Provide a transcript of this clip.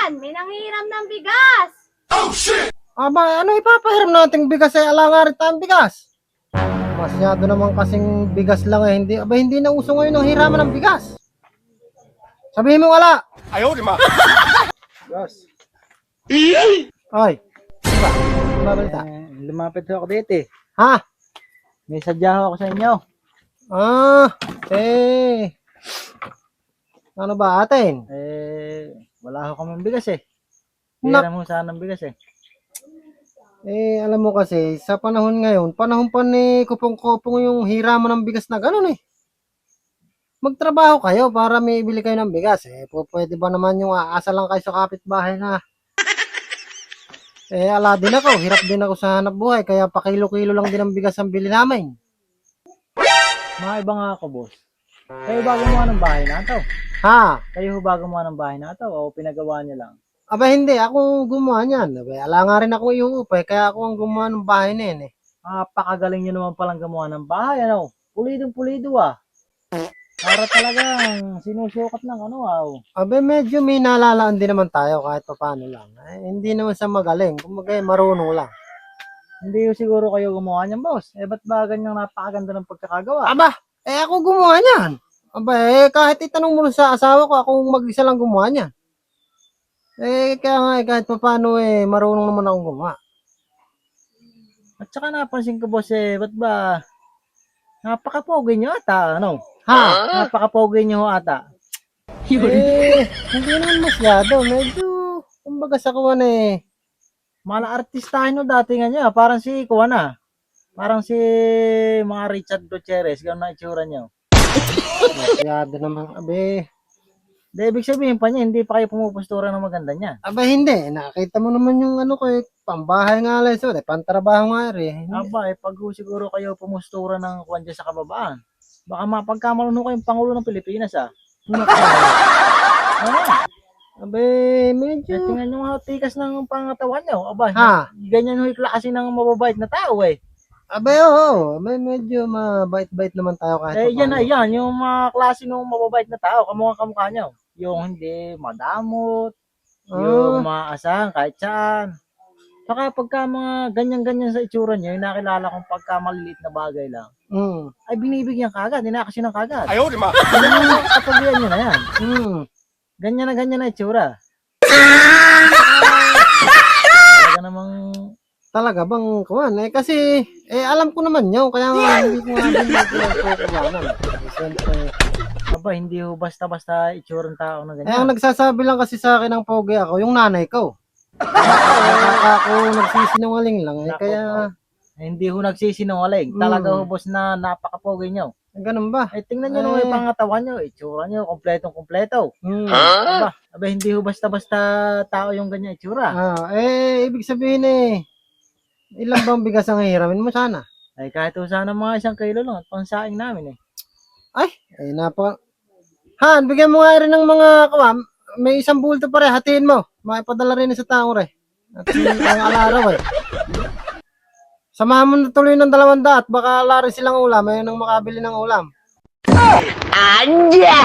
yan! May nanghihiram ng bigas! Aba, ano ipapahiram nating bigas ay alangarit tayong bigas? Masyado naman kasing bigas lang eh. Hindi na uso ngayon ang hiraman ng bigas. Sabihin mo wala. Ayaw, di ma. Boss, Ay, diba? Babalita. lumapit ako dito eh. Ha? May sadya ako sa inyo. Ah, ano ba atin? Wala ako kaming bigas eh. Nak- Hiram mo sana ng bigas eh. Alam mo kasi, sa panahon ngayon, panahon pa ni kupong-kupong yung hiraman ng bigas na ganun eh. Magtrabaho kayo para may ibili kayo ng bigas eh. Pwede ba naman yung aasa lang kayo sa kapitbahay na ala din ako, hirap din ako sa hanap buhay, kaya pakilo-kilo lang din ang bigas ang bili namin. Mga iba nga ako, boss. Kayo ba gumawa ng bahay na ito? Ha? Kayo ba gumawa ng bahay na ito o pinagawa niyo lang? Aba hindi, ako gumawa niyan. Aba, ala nga rin ako iuupay, kaya ako ang gumawa ng bahay na yun eh. Napakagaling niyo naman palang gumawa ng bahay, ano? Pulidong-pulido ah. Para talagang sinusukat ng ano ah. Aba medyo may nalalaan din naman tayo kahit paano lang. Hindi naman sa magaling, kumbaga marunong lang. Hindi yung siguro kayo gumawa niyan, boss. Ba't ba ganyang napakaganda ng pagkakagawa? Aba, ako gumawa niyan. Aba, kahit itanong mo sa asawa ko, ako mag-isa lang gumawa niyan. Kaya nga, kahit paano marunong naman akong gumawa. At saka napansin ko, boss, ba't ba napaka-pogi niyo ata, ano? Ha? Napaka-pogi niyo ata. Hindi naman masyado. Medyo, kumbaga sa kuwan Mala artistahin no dati nga niya, parang si Kuwan ah. Parang si mga Richard Gutierrez, gano'n na itsura niyo. masyado naman. Abe, Di, ibig sabihin pa niya, hindi pa kayo pumupustura ng maganda niya. aba hindi. Nakita mo naman yung ano ko pambahay nga lang. So, pantrabaho nga rin. Aba, pag siguro kayo pumustura ng Kuwan dyan sa kababaan, baka mapagkamalan ho kayong Pangulo ng Pilipinas ah. Ano? Abe, medyo. Tingnan nyo nga tikas ng pangatawan niyo. Aba, Ha? ganyan ho yung klase ng mababait na tao eh. Abe, oo. Abe, medyo mabait-bait naman tayo kahit Yan na paano. yan, yung mga klase ng mababait na tao, kamukha nyo. Yung hindi madamot, yung maasahan kahit saan. Saka pagka mga ganyan-ganyan sa itsura nyo, yung nakilala kong pagka maliliit na bagay lang, ay binibigyan kagad, dinakasin ng kagad. Ayaw, di ma. Katabihan nyo na yan. Ganyan na itsura. Talaga namang, Talaga bang kuwan? Kasi, alam ko naman yun. Kaya nga, hindi ko nga din magkukuwanan. Siyempre. aba, hindi ho basta-basta itsura ng tao na Ang ganyan. nagsasabi lang kasi sa akin ng pogi ako, yung nanay ko. Ako nagsisinungaling lang. Nako, Kaya, hindi ho nagsisinungaling. Talaga ho, boss, na napaka-pogi nyo. ganun ba? Tingnan nyo naman yung pangatawan nyo, itsura nyo, kompletong-kompleto. Aba, hindi ho basta-basta tao yung ganyan itsura. Ibig sabihin ilang bang bigas ang hihiramin mo sana? Ay, kahit ho sana mga 1 kilo lang, pangsaing namin eh. Han, bigyan mo nga rin ng mga kawam. May 1 bulto pa rin, hatiin mo. Maipadala rin sa tao rin. At ang alaraw Samahan mo na tuloy ng 200 at baka lari silang ulam. Ayun ang makabili ng ulam. Anja!